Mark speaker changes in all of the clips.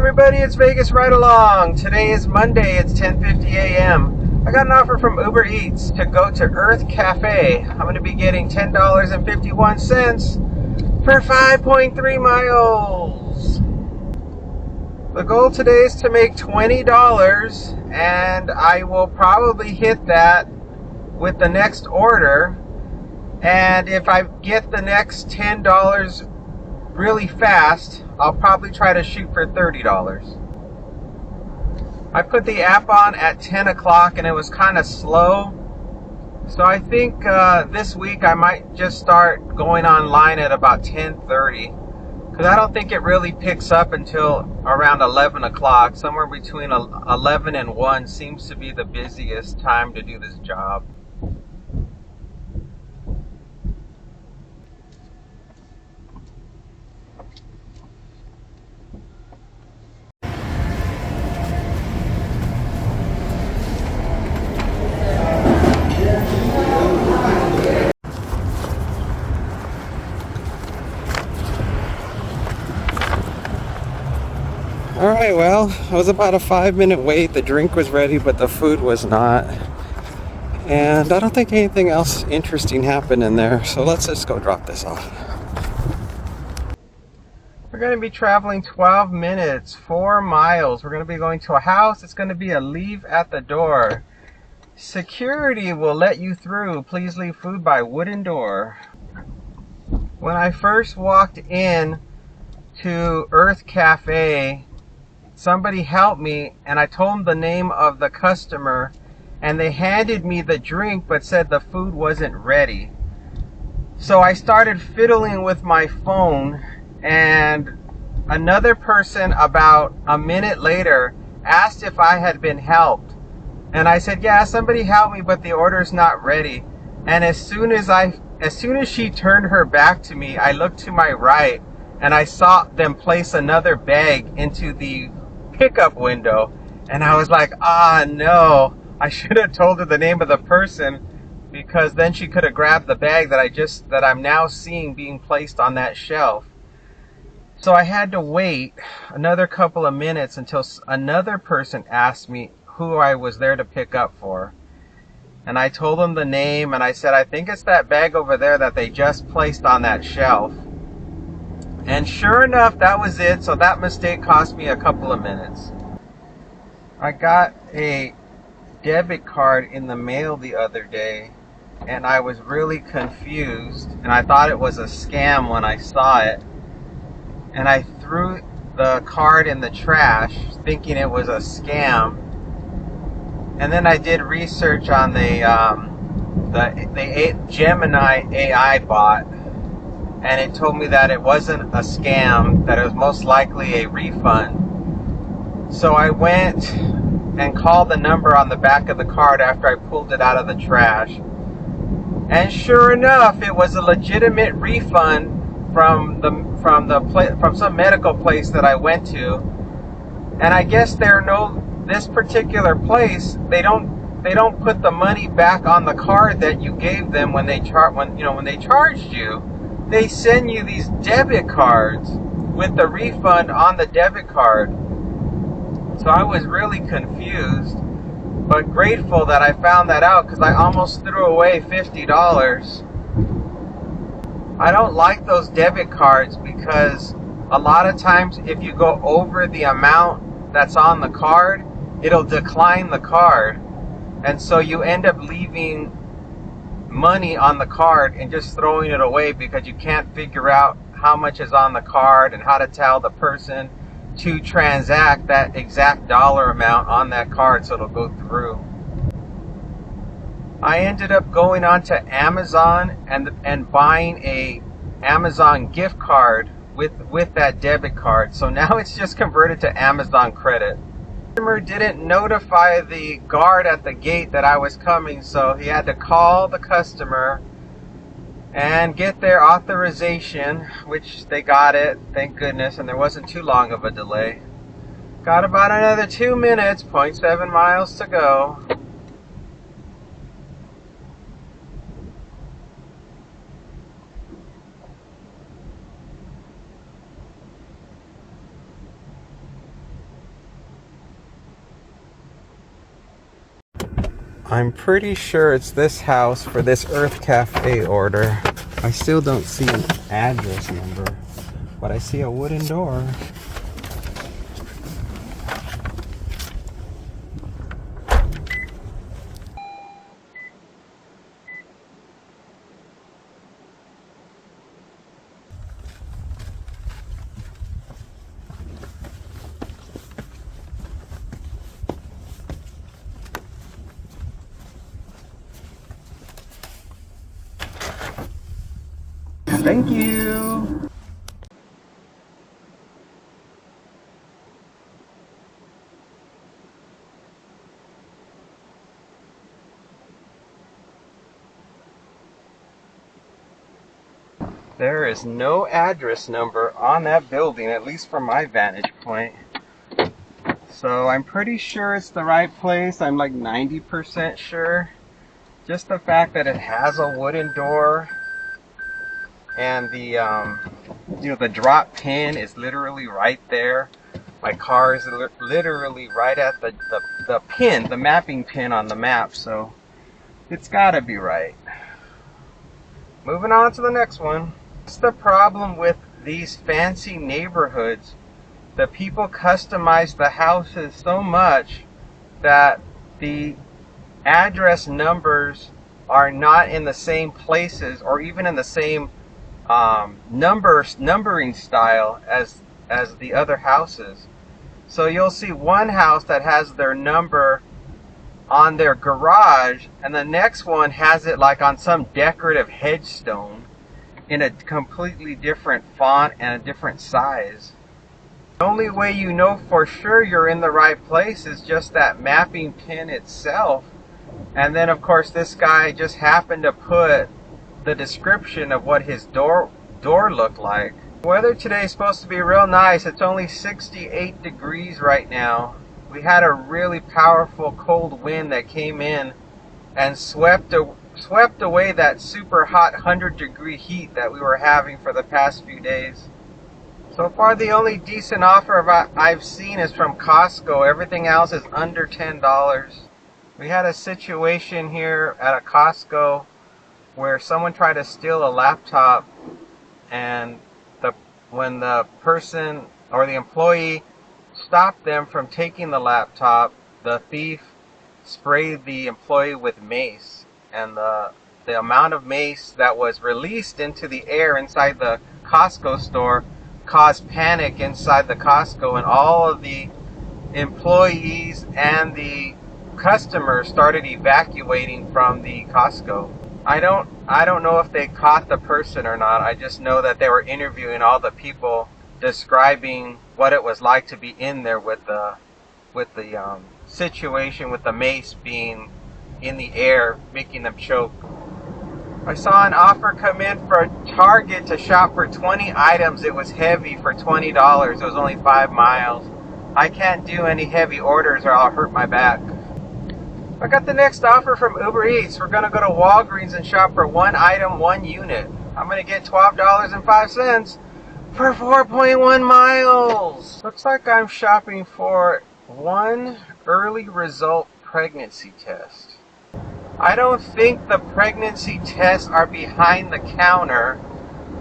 Speaker 1: everybody, it's Vegas Ride Along. Today is Monday, it's 10:50 a.m. I got an offer from Uber Eats to go to Earth Cafe. I'm going to be getting $10.51 for 5.3 miles. The goal today is to make $20, and I will probably hit that with the next order. And if I get the next $10 really fast, I'll probably try to shoot for $30. I put the app on at 10 o'clock and it was kind of slow. So I think this week I might just start going online at about 10:30. Because I don't think it really picks up until around 11 o'clock. Somewhere between 11 and 1 seems to be the busiest time to do this job. Alright, well, it was about a 5-minute wait. The drink was ready, but the food was not. And I don't think anything else interesting happened in there, so let's just go drop this off. We're going to be traveling 12 minutes, 4 miles. We're going to be going to a house. It's going to be a leave at the door. Security will let you through. Please leave food by wooden door. When I first walked in to Earth Cafe, somebody helped me, and I told them the name of the customer, and they handed me the drink but said the food wasn't ready. So I started fiddling with my phone, and another person about a minute later asked if I had been helped. And I said, yeah, somebody helped me, but the order's not ready. And as soon as she turned her back to me, I looked to my right and I saw them place another bag into the pickup window, and I was like, no, I should have told her the name of the person, because then she could have grabbed the bag that I'm now seeing being placed on that shelf. So I had to wait another couple of minutes until another person asked me who I was there to pick up for, and I told them the name, and I said, I think it's that bag over there that they just placed on that shelf. And sure enough, that was it. So that mistake cost me a couple of minutes. I got a debit card in the mail the other day, and I was really confused, and I thought it was a scam when I saw it. And I threw the card in the trash thinking it was a scam. And then I did research on the Gemini AI bot, and it told me that it wasn't a scam, that it was most likely a refund. So I went and called the number on the back of the card after I pulled it out of the trash. And sure enough, it was a legitimate refund from some medical place that I went to. And I guess this particular place, they don't put the money back on the card that you gave them when they charged you. They send you these debit cards with the refund on the debit card. So I was really confused, but grateful that I found that out, because I almost threw away $50. I don't like those debit cards because a lot of times if you go over the amount that's on the card, it'll decline the card. And so you end up leaving money on the card and just throwing it away because you can't figure out how much is on the card and how to tell the person to transact that exact dollar amount on that card so it'll go through. I ended up going on to Amazon and buying a Amazon gift card with that debit card. So now it's just converted to Amazon credit. The customer didn't notify the guard at the gate that I was coming, so he had to call the customer and get their authorization, which they got it, thank goodness, and there wasn't too long of a delay. Got about another 2 minutes, 0.7 miles to go. I'm pretty sure it's this house for this Earth Cafe order. I still don't see an address number, but I see a wooden door. Thank you. There is no address number on that building, at least from my vantage point. So I'm pretty sure it's the right place. I'm like 90% sure. Just the fact that it has a wooden door and the drop pin is literally right there. My car is literally right at the pin, the mapping pin on the map, so it's gotta be right. Moving on to the next one. What's the problem with these fancy neighborhoods? The people customize the houses so much that the address numbers are not in the same places or even in the same numbering style as the other houses. So you'll see one house that has their number on their garage, and the next one has it like on some decorative headstone in a completely different font and a different size. The only way you know for sure you're in the right place is just that mapping pin itself. And then of course this guy just happened to put the description of what his door looked like. Weather today is supposed to be real nice. It's only 68 degrees right now. We had a really powerful cold wind that came in and swept away that super hot 100-degree heat that we were having for the past few days. So far the only decent offer I've seen is from Costco. Everything else is under $10. We had a situation here at a Costco where someone tried to steal a laptop, and when the person or the employee stopped them from taking the laptop, the thief sprayed the employee with mace, and the amount of mace that was released into the air inside the Costco store caused panic inside the Costco, and all of the employees and the customers started evacuating from the Costco. I don't know if they caught the person or not. I just know that they were interviewing all the people, describing what it was like to be in there with the situation with the mace being in the air, making them choke. I saw an offer come in for Target to shop for 20 items. It was heavy for $20. It was only 5 miles. I can't do any heavy orders or I'll hurt my back. I got the next offer from Uber Eats. We're going to go to Walgreens and shop for 1 item, 1 unit. I'm going to get $12.05 for 4.1 miles. Looks like I'm shopping for 1 early result pregnancy test. I don't think the pregnancy tests are behind the counter,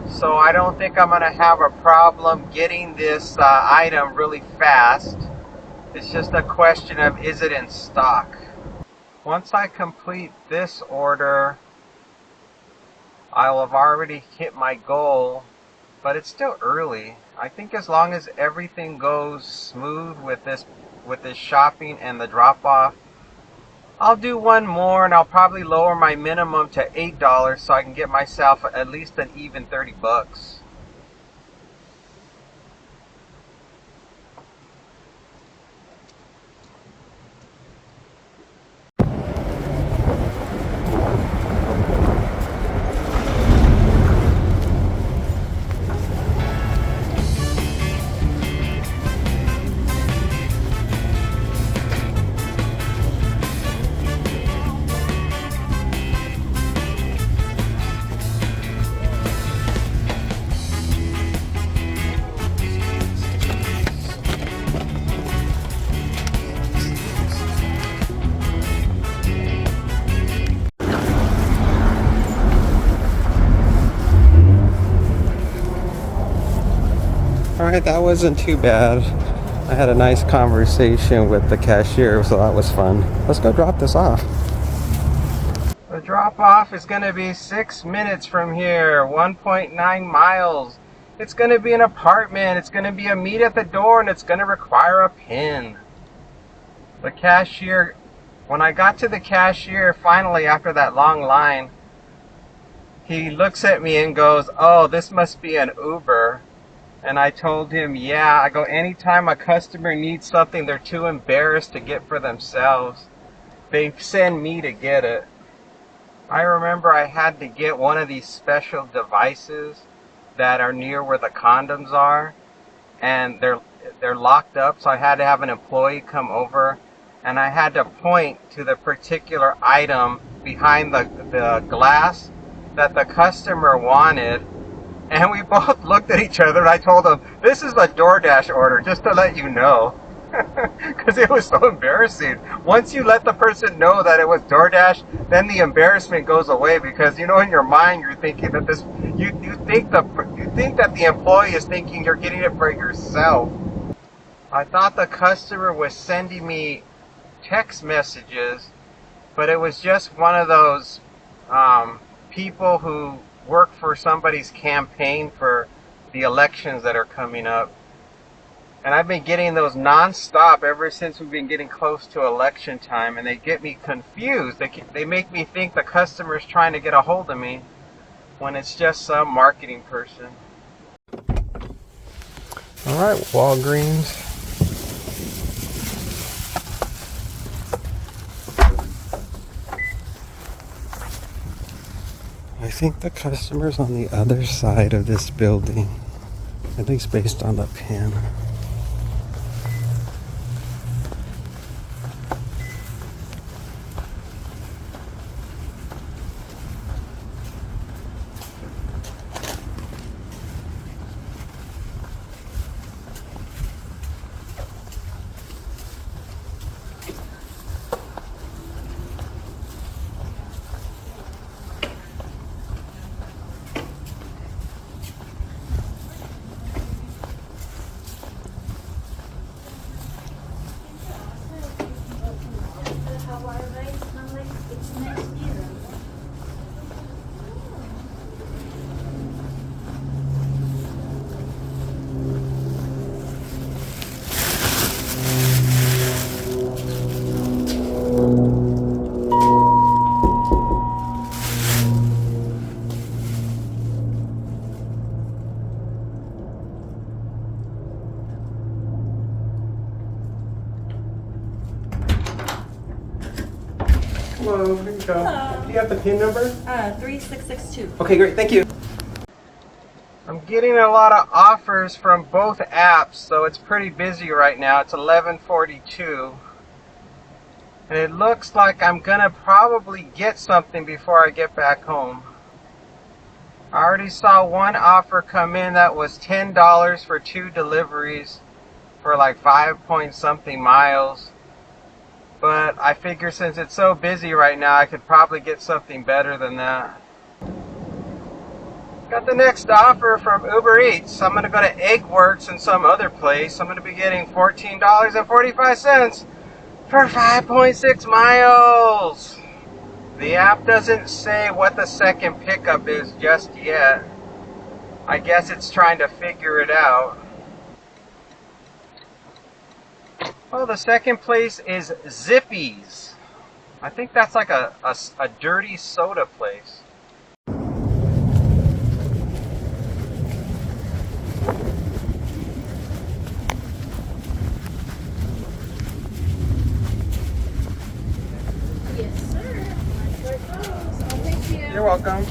Speaker 1: so I don't think I'm going to have a problem getting this item really fast. It's just a question of, is it in stock? Once I complete this order, I'll have already hit my goal, but it's still early. I think as long as everything goes smooth with this shopping and the drop-off, I'll do 1 more, and I'll probably lower my minimum to $8 so I can get myself at least an even 30 bucks. Alright, that wasn't too bad. I had a nice conversation with the cashier, so that was fun. Let's go drop this off. The drop off is going to be 6 minutes from here, 1.9 miles. It's going to be an apartment, it's going to be a meet at the door, and it's going to require a PIN. The cashier, when I got to the cashier finally after that long line, he looks at me and goes, "Oh, this must be an Uber." And I told him, yeah. I go, anytime a customer needs something they're too embarrassed to get for themselves, they send me to get it. I remember I had to get one of these special devices that are near where the condoms are, and they're locked up, so I had to have an employee come over, and I had to point to the particular item behind the glass that the customer wanted. And we both looked at each other, and I told him, this is a DoorDash order, just to let you know. Because it was so embarrassing. Once you let the person know that it was DoorDash, then the embarrassment goes away, because you know in your mind you're thinking that you think that the employee is thinking you're getting it for yourself. I thought the customer was sending me text messages, but it was just one of those people who work for somebody's campaign for the elections that are coming up. And I've been getting those non-stop ever since we've been getting close to election time, and they get me confused. They make me think the customer's trying to get a hold of me when it's just some marketing person. Alright, Walgreens. I think the customer's on the other side of this building, at least based on the pin. Hello, here you go.
Speaker 2: Hello.
Speaker 1: Do you have the PIN number?
Speaker 2: 3662.
Speaker 1: Okay, great, thank you. I'm getting a lot of offers from both apps, so it's pretty busy right now. It's 11:42. And it looks like I'm gonna probably get something before I get back home. I already saw one offer come in that was $10 for 2 deliveries for like 5-point-something miles. But I figure since it's so busy right now, I could probably get something better than that. Got the next offer from Uber Eats. I'm going to go to Eggworks and some other place. I'm going to be getting $14.45 for 5.6 miles. The app doesn't say what the second pickup is just yet. I guess it's trying to figure it out. Oh, the second place is Zippy's. I think that's like a dirty soda place.
Speaker 2: Yes, sir. Where it goes. I'll thank you.
Speaker 1: You're welcome.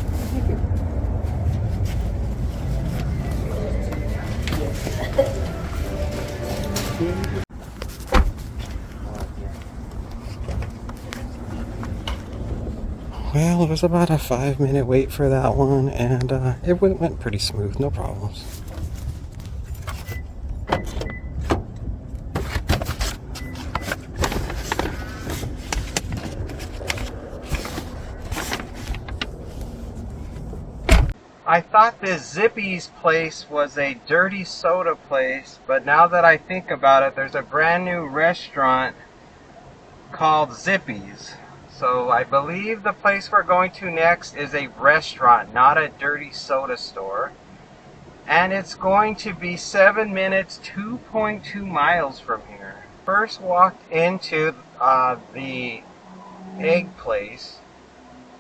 Speaker 1: Well, it was about a 5-minute wait for that one, and it went pretty smooth, no problems. I thought this Zippy's place was a dirty soda place, but now that I think about it, there's a brand new restaurant called Zippy's. So I believe the place we're going to next is a restaurant, not a dirty soda store. And it's going to be 7 minutes, 2.2 miles from here. First walked into the egg place.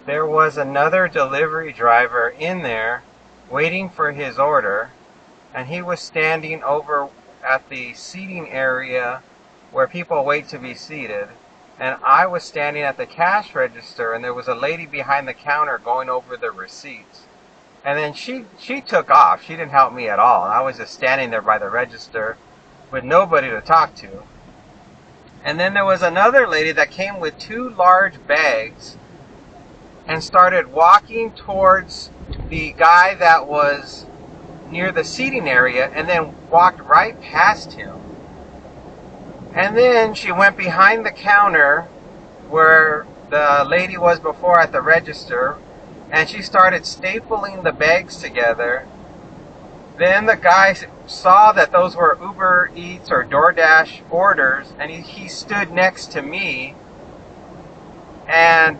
Speaker 1: There was another delivery driver in there waiting for his order, and he was standing over at the seating area where people wait to be seated, and I was standing at the cash register, and there was a lady behind the counter going over the receipts. And then she took off. She didn't help me at all. I was just standing there by the register with nobody to talk to. And then there was another lady that came with 2 large bags and started walking towards the guy that was near the seating area, and then walked right past him. And then she went behind the counter where the lady was before at the register, and she started stapling the bags together. Then the guy saw that those were Uber Eats or DoorDash orders, and he stood next to me. And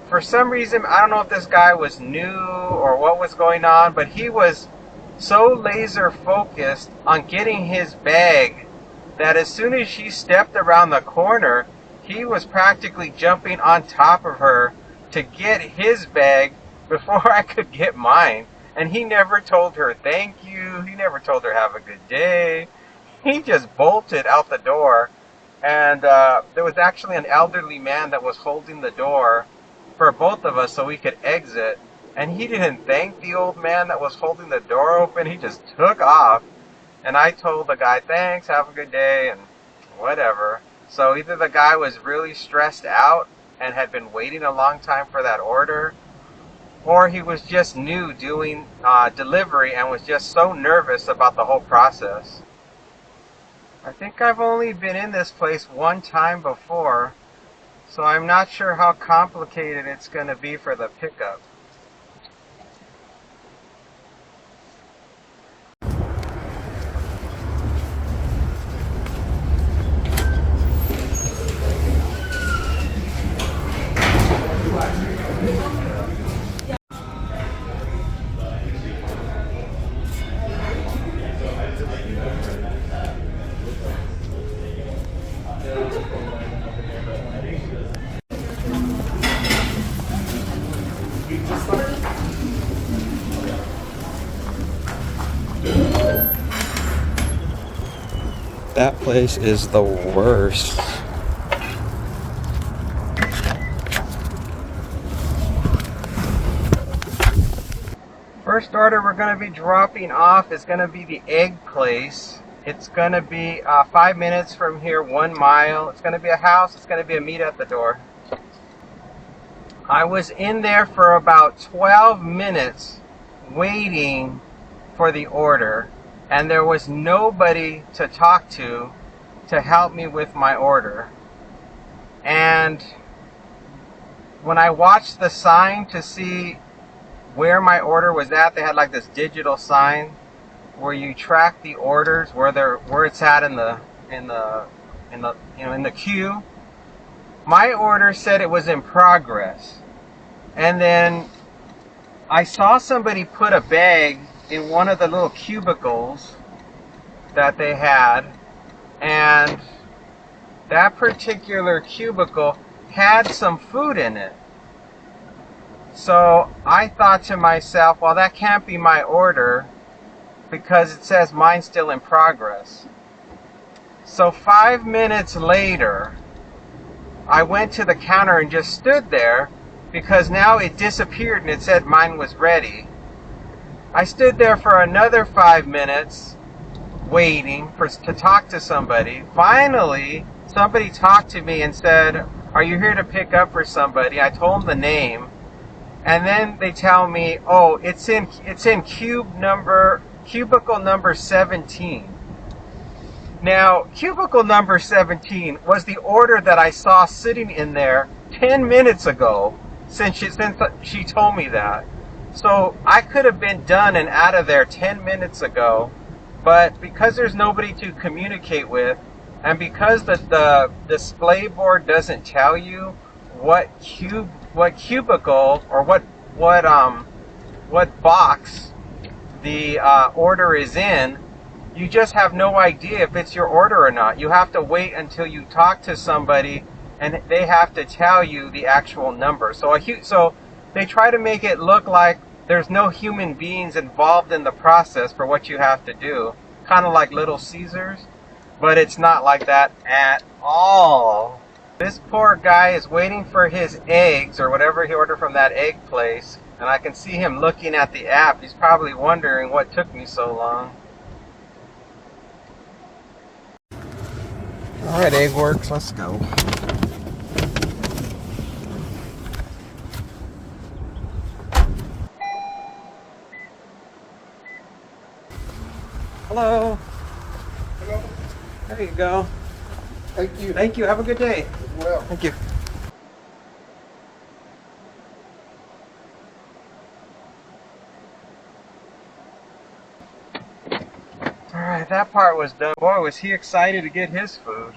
Speaker 1: for some reason, I don't know if this guy was new or what was going on, but he was so laser focused on getting his bag that as soon as she stepped around the corner, he was practically jumping on top of her to get his bag before I could get mine. And he never told her thank you. He never told her have a good day. He just bolted out the door. And there was actually an elderly man that was holding the door for both of us so we could exit. And he didn't thank the old man that was holding the door open. He just took off. And I told the guy, thanks, have a good day, and whatever. So either the guy was really stressed out and had been waiting a long time for that order, or he was just new doing delivery and was just so nervous about the whole process. I think I've only been in this place one time before, so I'm not sure how complicated it's going to be for the pickup. That place is the worst. First order we're going to be dropping off is going to be the egg place. It's going to be 5 minutes from here, 1 mile. It's going to be a house. It's going to be a meet at the door. I was in there for about 12 minutes waiting for the order, and there was nobody to talk to help me with my order. And when I watched the sign to see where my order was at, they had like this digital sign where you track the orders, where it's at in the queue. My order said it was in progress. And then I saw somebody put a bag in one of the little cubicles that they had, and that particular cubicle had some food in it. So I thought to myself, well, that can't be my order because it says mine's still in progress. So 5 minutes later, I went to the counter and just stood there because now it disappeared and it said mine was ready. I stood there for another 5 minutes waiting to talk to somebody. Finally, somebody talked to me and said, "Are you here to pick up for somebody?" I told them the name. And then they tell me, "Oh, it's in cubicle number 17." Now, cubicle number 17 was the order that I saw sitting in there 10 minutes ago, since she told me that. So I could have been done and out of there 10 minutes ago, but because there's nobody to communicate with, and because the display board doesn't tell you what cubicle or what box the order is in, you just have no idea if it's your order or not. You have to wait until you talk to somebody and they have to tell you the actual number. So they try to make it look like there's no human beings involved in the process for what you have to do. Kind of like Little Caesars, but it's not like that at all. This poor guy is waiting for his eggs or whatever he ordered from that egg place, and I can see him looking at the app. He's probably wondering what took me so long. Alright, Egg Works, let's go. Hello.
Speaker 3: Hello.
Speaker 1: There you go.
Speaker 3: Thank you.
Speaker 1: Thank you. Have a good day.
Speaker 3: As well.
Speaker 1: Thank you. Alright, that part was done. Boy, was he excited to get his food.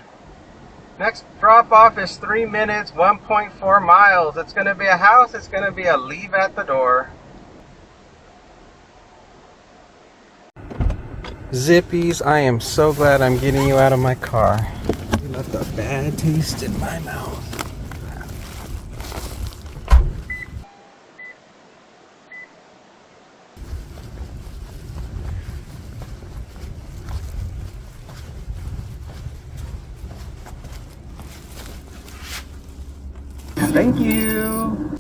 Speaker 1: Next drop off is 3 minutes, 1.4 miles. It's going to be a house. It's going to be a leave at the door. Zippies, I am so glad I'm getting you out of my car. You left a bad taste in my mouth. Thank you.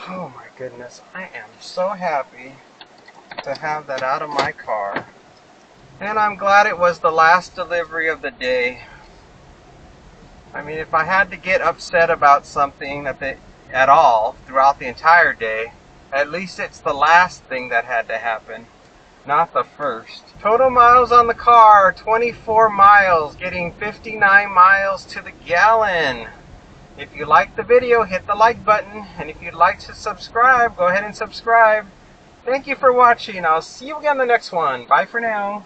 Speaker 1: Oh my goodness, I am so happy to have that out of my car. And I'm glad it was the last delivery of the day. I mean, if I had to get upset about something at all throughout the entire day, at least it's the last thing that had to happen, not the first. Total miles on the car, 24 miles, getting 59 miles to the gallon. If you liked the video, hit the like button, and if you'd like to subscribe, go ahead and subscribe. Thank you for watching. I'll see you again in the next one. Bye for now.